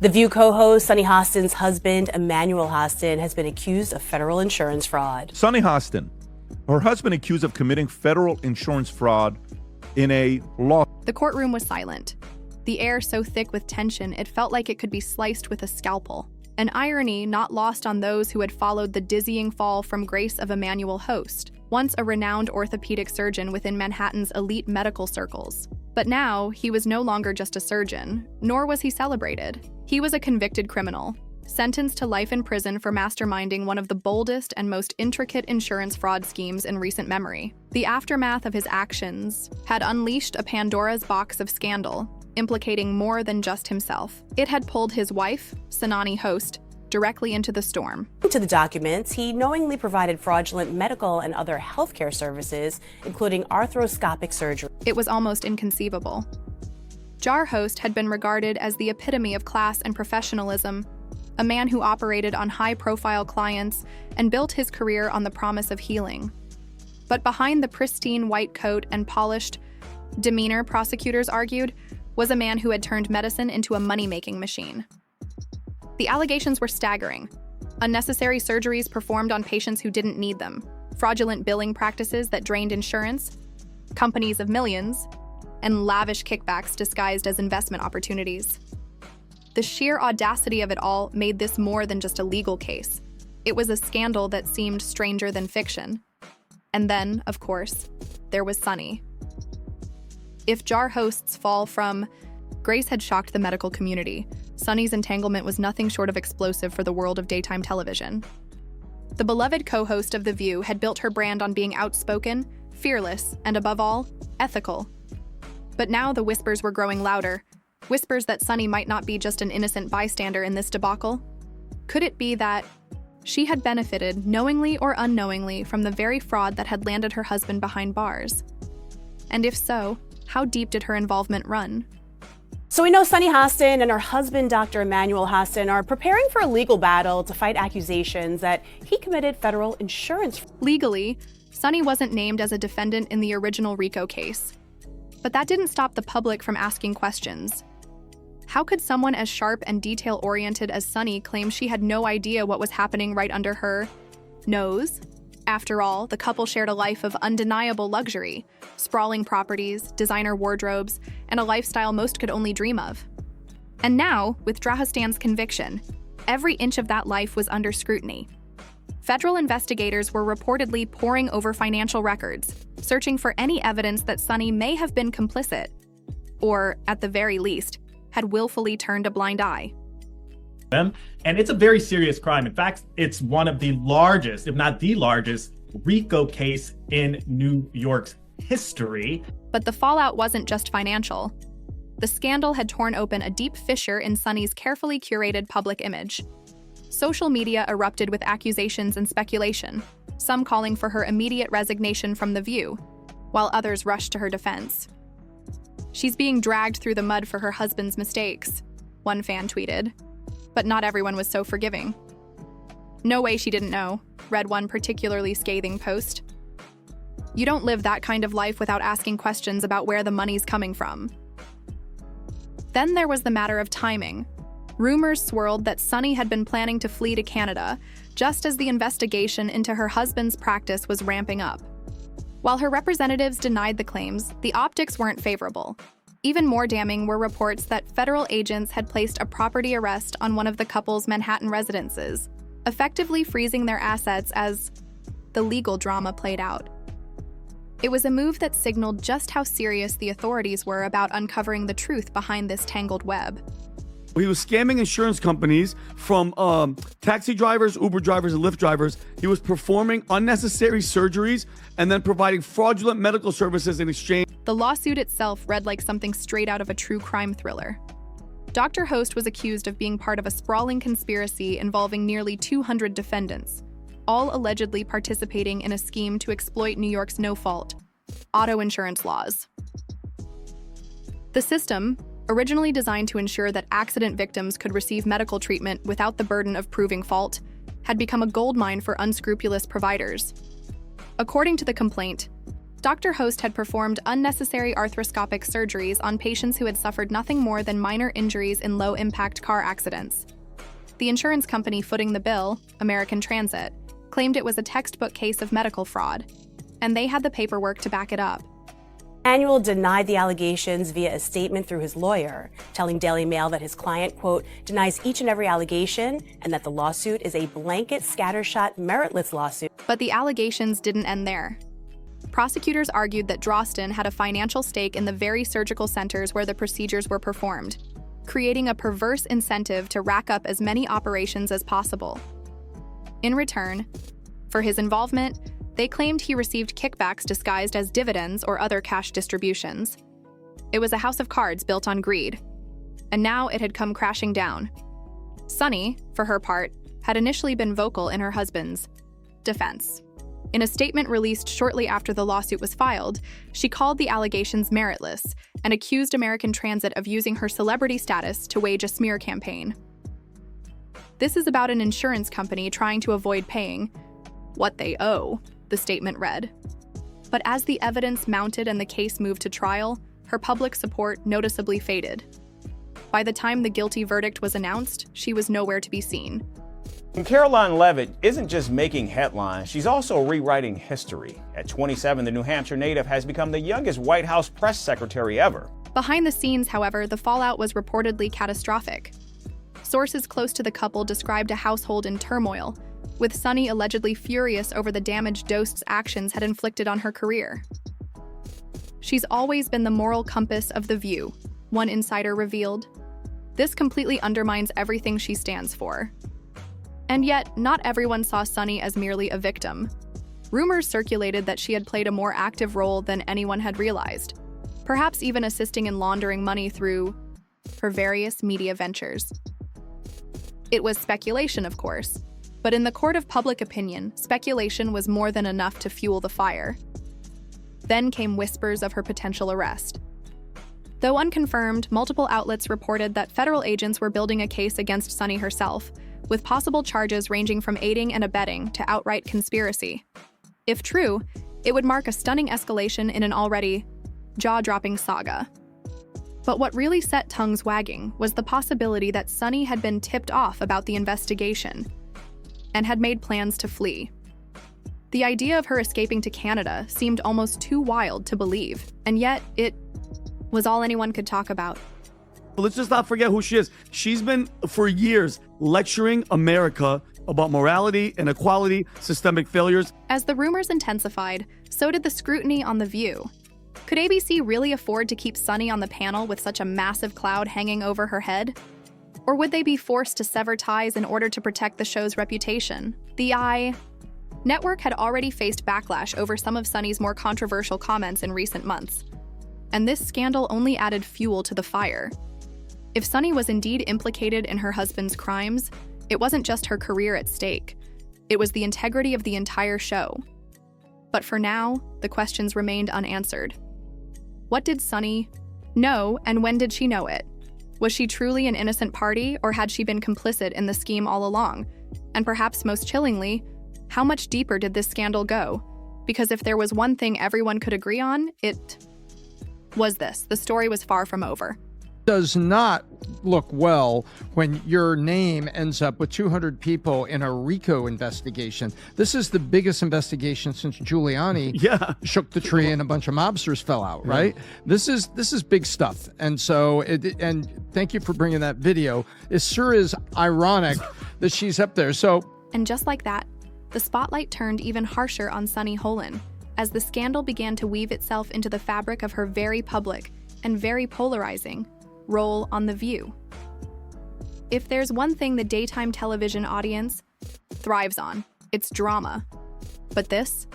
The View co-host Sunny Hostin's husband, Emmanuel Hostin, has been accused of federal insurance fraud. Sunny Hostin, her husband accused of committing federal insurance fraud in a law. The courtroom was silent, the air so thick with tension it felt like it could be sliced with a scalpel. An irony not lost on those who had followed the dizzying fall from grace of Emmanuel Host, once a renowned orthopedic surgeon within Manhattan's elite medical circles. But now, he was no longer just a surgeon, nor was he celebrated. He was a convicted criminal, sentenced to life in prison for masterminding one of the boldest and most intricate insurance fraud schemes in recent memory. The aftermath of his actions had unleashed a Pandora's box of scandal, implicating more than just himself. It had pulled his wife, Sunny Hostin, directly into the storm. To the documents, he knowingly provided fraudulent medical and other healthcare services, including arthroscopic surgery. It was almost inconceivable. Jar Host had been regarded as the epitome of class and professionalism, a man who operated on high-profile clients and built his career on the promise of healing. But behind the pristine white coat and polished demeanor, prosecutors argued, was a man who had turned medicine into a money-making machine. The allegations were staggering. Unnecessary surgeries performed on patients who didn't need them, fraudulent billing practices that drained insurance, companies of millions, and lavish kickbacks disguised as investment opportunities. The sheer audacity of it all made this more than just a legal case. It was a scandal that seemed stranger than fiction. And then, of course, there was Sunny. If Jar Host's fall from grace had shocked the medical community, Sunny's entanglement was nothing short of explosive for the world of daytime television. The beloved co-host of The View had built her brand on being outspoken, fearless, and above all, ethical. But now the whispers were growing louder, whispers that Sunny might not be just an innocent bystander in this debacle. Could it be that she had benefited, knowingly or unknowingly, from the very fraud that had landed her husband behind bars? And if so, how deep did her involvement run? So we know Sunny Hostin and her husband, Dr. Emmanuel Hostin, are preparing for a legal battle to fight accusations that he committed federal insurance fraud. Legally, Sunny wasn't named as a defendant in the original RICO case. But that didn't stop the public from asking questions. How could someone as sharp and detail-oriented as Sunny claim she had no idea what was happening right under her nose? After all, the couple shared a life of undeniable luxury, sprawling properties, designer wardrobes, and a lifestyle most could only dream of. And now, with Hostan's conviction, every inch of that life was under scrutiny. Federal investigators were reportedly poring over financial records, searching for any evidence that Sunny may have been complicit, or, at the very least, had willfully turned a blind eye. And it's a very serious crime. In fact, it's one of the largest, if not the largest, RICO case in New York's history. But the fallout wasn't just financial. The scandal had torn open a deep fissure in Sunny's carefully curated public image. Social media erupted with accusations and speculation, some calling for her immediate resignation from The View, while others rushed to her defense. "She's being dragged through the mud for her husband's mistakes," one fan tweeted. But not everyone was so forgiving. "No way she didn't know," read one particularly scathing post. "You don't live that kind of life without asking questions about where the money's coming from." Then there was the matter of timing. Rumors swirled that Sunny had been planning to flee to Canada, just as the investigation into her husband's practice was ramping up. While her representatives denied the claims, the optics weren't favorable. Even more damning were reports that federal agents had placed a property arrest on one of the couple's Manhattan residences, effectively freezing their assets as the legal drama played out. It was a move that signaled just how serious the authorities were about uncovering the truth behind this tangled web. He was scamming insurance companies from taxi drivers, Uber drivers, and Lyft drivers. He was performing unnecessary surgeries and then providing fraudulent medical services in exchange. The lawsuit itself read like something straight out of a true crime thriller. Dr. Host was accused of being part of a sprawling conspiracy involving nearly 200 defendants, all allegedly participating in a scheme to exploit New York's no-fault auto insurance laws. The system, originally designed to ensure that accident victims could receive medical treatment without the burden of proving fault, had become a goldmine for unscrupulous providers. According to the complaint, Dr. Host had performed unnecessary arthroscopic surgeries on patients who had suffered nothing more than minor injuries in low-impact car accidents. The insurance company footing the bill, American Transit, claimed it was a textbook case of medical fraud, and they had the paperwork to back it up. Emanuel denied the allegations via a statement through his lawyer, telling Daily Mail that his client, quote, denies each and every allegation and that the lawsuit is a blanket, scattershot, meritless lawsuit. But the allegations didn't end there. Prosecutors argued that Drosten had a financial stake in the very surgical centers where the procedures were performed, creating a perverse incentive to rack up as many operations as possible. In return, for his involvement, they claimed he received kickbacks disguised as dividends or other cash distributions. It was a house of cards built on greed, and now it had come crashing down. Sunny, for her part, had initially been vocal in her husband's defense. In a statement released shortly after the lawsuit was filed, she called the allegations meritless and accused American Transit of using her celebrity status to wage a smear campaign. This is about an insurance company trying to avoid paying what they owe, the statement read. But as the evidence mounted and the case moved to trial, her public support noticeably faded. By the time the guilty verdict was announced, she was nowhere to be seen. And Caroline Leavitt isn't just making headlines, she's also rewriting history. At 27, the New Hampshire native has become the youngest White House press secretary ever. Behind the scenes, however, the fallout was reportedly catastrophic. Sources close to the couple described a household in turmoil, with Sunny allegedly furious over the damage Dost's actions had inflicted on her career. She's always been the moral compass of The View, one insider revealed. This completely undermines everything she stands for. And yet, not everyone saw Sunny as merely a victim. Rumors circulated that she had played a more active role than anyone had realized, perhaps even assisting in laundering money through her various media ventures. It was speculation, of course, but in the court of public opinion, speculation was more than enough to fuel the fire. Then came whispers of her potential arrest. Though unconfirmed, multiple outlets reported that federal agents were building a case against Sunny herself, with possible charges ranging from aiding and abetting to outright conspiracy. If true, it would mark a stunning escalation in an already jaw-dropping saga. But what really set tongues wagging was the possibility that Sunny had been tipped off about the investigation and had made plans to flee. The idea of her escaping to Canada seemed almost too wild to believe, and yet it was all anyone could talk about. Let's just not forget who she is. She's been, for years, lecturing America about morality, inequality, systemic failures. As the rumors intensified, so did the scrutiny on The View. Could ABC really afford to keep Sunny on the panel with such a massive cloud hanging over her head? Or would they be forced to sever ties in order to protect the show's reputation? The network had already faced backlash over some of Sunny's more controversial comments in recent months, and this scandal only added fuel to the fire. If Sunny was indeed implicated in her husband's crimes, it wasn't just her career at stake. It was the integrity of the entire show. But for now, the questions remained unanswered. What did Sunny know, and when did she know it? Was she truly an innocent party, or had she been complicit in the scheme all along? And perhaps most chillingly, how much deeper did this scandal go? Because if there was one thing everyone could agree on, it was this: the story was far from over. Does not look well when your name ends up with 200 people in a RICO investigation. This is the biggest investigation since Giuliani shook the tree and a bunch of mobsters fell out, right? This is big stuff. And so, and thank you for bringing that video. It sure is ironic that she's up there. So, and just like that, the spotlight turned even harsher on Sunny Hostin as the scandal began to weave itself into the fabric of her very public and very polarizing role on The View. If there's one thing the daytime television audience thrives on, it's drama. But this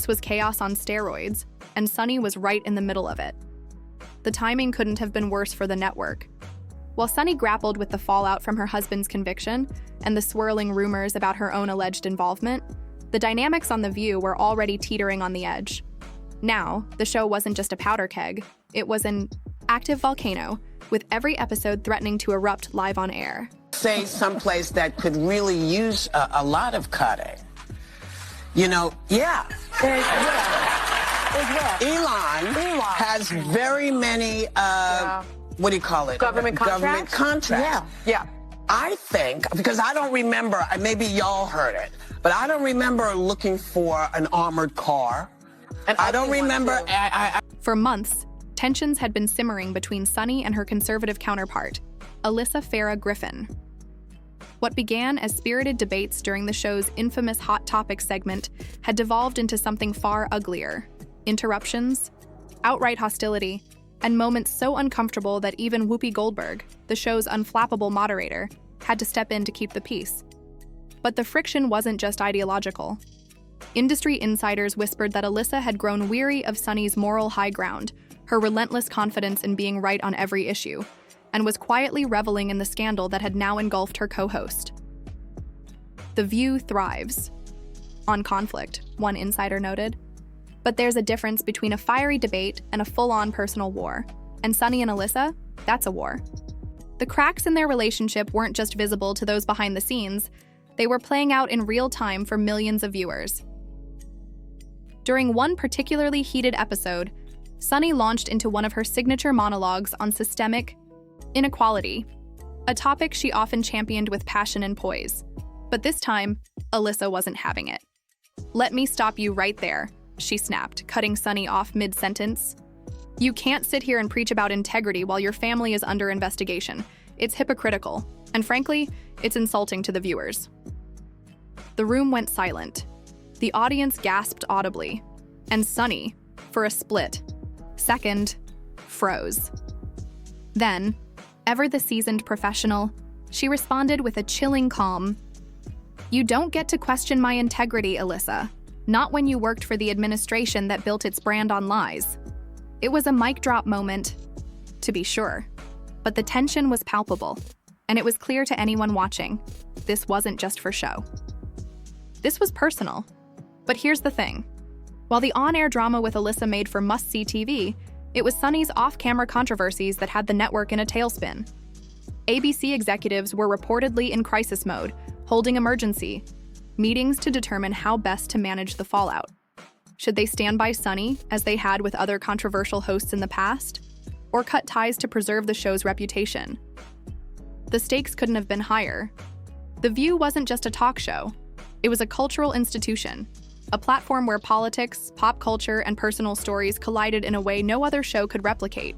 was chaos on steroids, and Sunny was right in the middle of it. The timing couldn't have been worse for the network. While Sunny grappled with the fallout from her husband's conviction and the swirling rumors about her own alleged involvement, the dynamics on The View were already teetering on the edge. Now, the show wasn't just a powder keg, it was an active volcano, with every episode threatening to erupt live on air. Say someplace that could really use a lot of cutting. You know, Elon has very many, what do you call it? Government contracts. Yeah. I think, because I don't remember, maybe y'all heard it, but I don't remember looking for an armored car. And I don't remember. For months, tensions had been simmering between Sunny and her conservative counterpart, Alyssa Farah Griffin. What began as spirited debates during the show's infamous Hot Topics segment had devolved into something far uglier: interruptions, outright hostility, and moments so uncomfortable that even Whoopi Goldberg, the show's unflappable moderator, had to step in to keep the peace. But the friction wasn't just ideological. Industry insiders whispered that Alyssa had grown weary of Sunny's moral high ground, her relentless confidence in being right on every issue, and was quietly reveling in the scandal that had now engulfed her co-host. The View thrives on conflict, one insider noted. But there's a difference between a fiery debate and a full-on personal war. And Sunny and Alyssa, that's a war. The cracks in their relationship weren't just visible to those behind the scenes, they were playing out in real time for millions of viewers. During one particularly heated episode, Sunny launched into one of her signature monologues on systemic inequality, a topic she often championed with passion and poise. But this time, Alyssa wasn't having it. "Let me stop you right there," she snapped, cutting Sunny off mid-sentence. "You can't sit here and preach about integrity while your family is under investigation. It's hypocritical, and frankly, it's insulting to the viewers." The room went silent. The audience gasped audibly, and Sunny, for a split second, froze. Then, ever the seasoned professional, she responded with a chilling calm. "You don't get to question my integrity, Alyssa. Not when you worked for the administration that built its brand on lies." It was a mic drop moment, to be sure, but the tension was palpable, and it was clear to anyone watching, this wasn't just for show. This was personal. But here's the thing. While the on-air drama with Alyssa made for must-see TV, it was Sunny's off-camera controversies that had the network in a tailspin. ABC executives were reportedly in crisis mode, holding emergency meetings to determine how best to manage the fallout. Should they stand by Sunny, as they had with other controversial hosts in the past, or cut ties to preserve the show's reputation? The stakes couldn't have been higher. The View wasn't just a talk show. It was a cultural institution, a platform where politics, pop culture, and personal stories collided in a way no other show could replicate.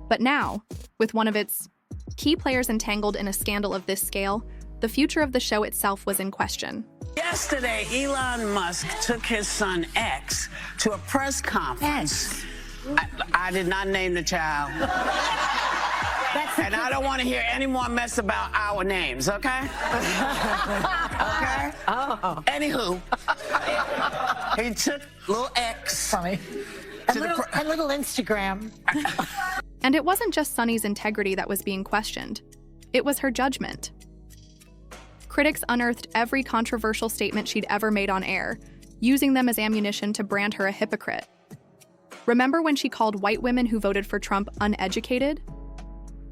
But now, with one of its key players entangled in a scandal of this scale, the future of the show itself was in question. Yesterday, Elon Musk took his son X to a press conference. I did not name the child. And I don't want to hear any more mess about our names, okay? Okay? Oh. Anywho, he took little X. Funny. A little Instagram. And it wasn't just Sunny's integrity that was being questioned. It was her judgment. Critics unearthed every controversial statement she'd ever made on air, using them as ammunition to brand her a hypocrite. Remember when she called white women who voted for Trump uneducated?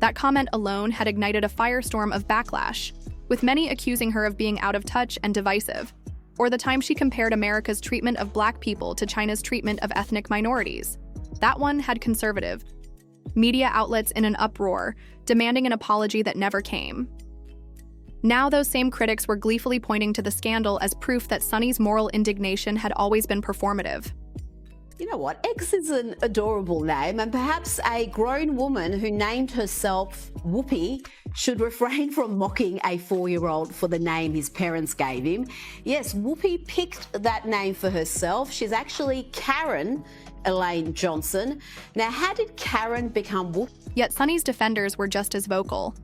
That comment alone had ignited a firestorm of backlash, with many accusing her of being out of touch and divisive. Or the time she compared America's treatment of black people to China's treatment of ethnic minorities. That one had conservative media outlets in an uproar, demanding an apology that never came. Now those same critics were gleefully pointing to the scandal as proof that Sunny's moral indignation had always been performative. You know what? X is an adorable name, and perhaps a grown woman who named herself Whoopi should refrain from mocking a 4-year-old for the name his parents gave him. Yes, Whoopi picked that name for herself. She's actually Karen Elaine Johnson. Now, how did Karen become Whoopi? Yet Sunny's defenders were just as vocal.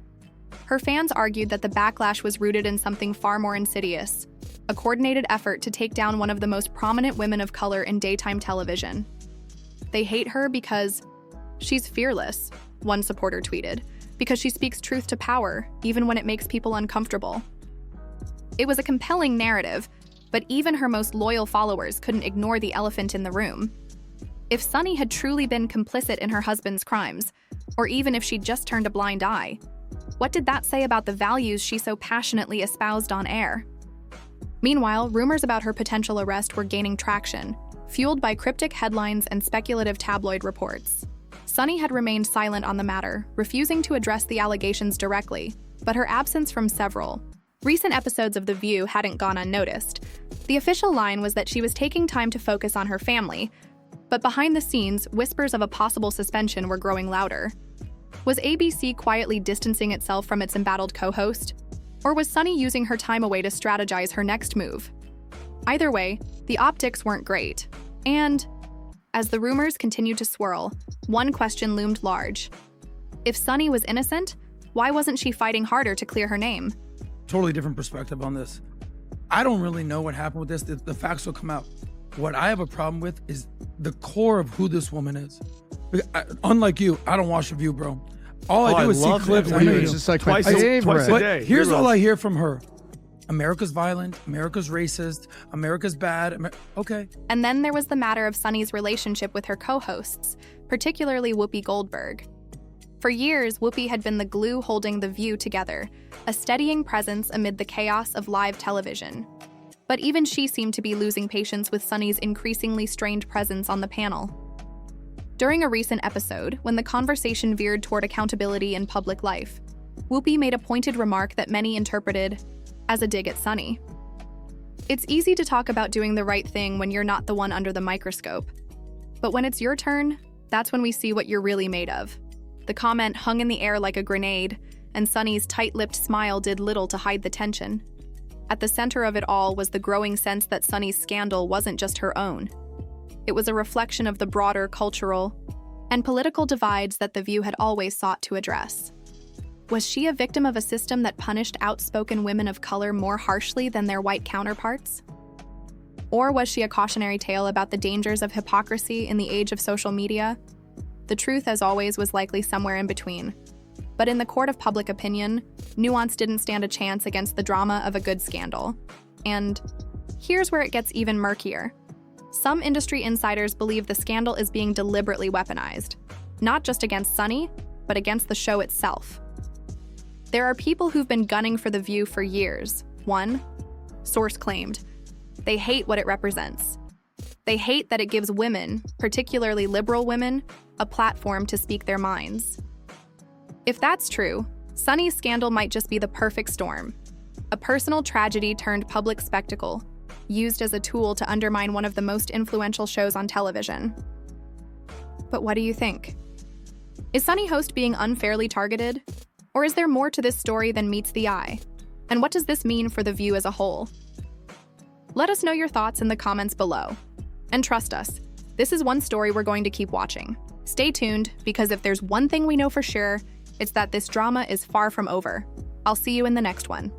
Her fans argued that the backlash was rooted in something far more insidious, a coordinated effort to take down one of the most prominent women of color in daytime television. They hate her because she's fearless, one supporter tweeted, because she speaks truth to power, even when it makes people uncomfortable. It was a compelling narrative, but even her most loyal followers couldn't ignore the elephant in the room. If Sunny had truly been complicit in her husband's crimes, or even if she'd just turned a blind eye, what did that say about the values she so passionately espoused on air? Meanwhile, rumors about her potential arrest were gaining traction, fueled by cryptic headlines and speculative tabloid reports. Sunny had remained silent on the matter, refusing to address the allegations directly, but her absence from several recent episodes of The View hadn't gone unnoticed. The official line was that she was taking time to focus on her family, but behind the scenes, whispers of a possible suspension were growing louder. Was ABC quietly distancing itself from its embattled co-host? Or was Sunny using her time away to strategize her next move? Either way, the optics weren't great. And as the rumors continued to swirl, one question loomed large. If Sunny was innocent, why wasn't she fighting harder to clear her name? Totally different perspective on this. I don't really know what happened with this. The facts will come out. What I have a problem with is the core of who this woman is. Unlike you, I don't watch The View, bro. All I do is see clips. I know you. It's like Twice a day. Here's all I hear from her. America's violent, America's racist, America's bad. Okay. And then there was the matter of Sunny's relationship with her co-hosts, particularly Whoopi Goldberg. For years, Whoopi had been the glue holding The View together, a steadying presence amid the chaos of live television. But even she seemed to be losing patience with Sunny's increasingly strained presence on the panel. During a recent episode, when the conversation veered toward accountability in public life, Whoopi made a pointed remark that many interpreted as a dig at Sunny. It's easy to talk about doing the right thing when you're not the one under the microscope. But when it's your turn, that's when we see what you're really made of. The comment hung in the air like a grenade, and Sunny's tight-lipped smile did little to hide the tension. At the center of it all was the growing sense that Sunny's scandal wasn't just her own. It was a reflection of the broader cultural and political divides that The View had always sought to address. Was she a victim of a system that punished outspoken women of color more harshly than their white counterparts? Or was she a cautionary tale about the dangers of hypocrisy in the age of social media? The truth, as always, was likely somewhere in between. But in the court of public opinion, nuance didn't stand a chance against the drama of a good scandal. And here's where it gets even murkier. Some industry insiders believe the scandal is being deliberately weaponized, not just against Sunny, but against the show itself. There are people who've been gunning for The View for years. One source claimed, they hate what it represents. They hate that it gives women, particularly liberal women, a platform to speak their minds. If that's true, Sunny's scandal might just be the perfect storm. A personal tragedy turned public spectacle, used as a tool to undermine one of the most influential shows on television. But what do you think? Is Sunny Host being unfairly targeted? Or is there more to this story than meets the eye? And what does this mean for The View as a whole? Let us know your thoughts in the comments below. And trust us, this is one story we're going to keep watching. Stay tuned, because if there's one thing we know for sure, it's that this drama is far from over. I'll see you in the next one.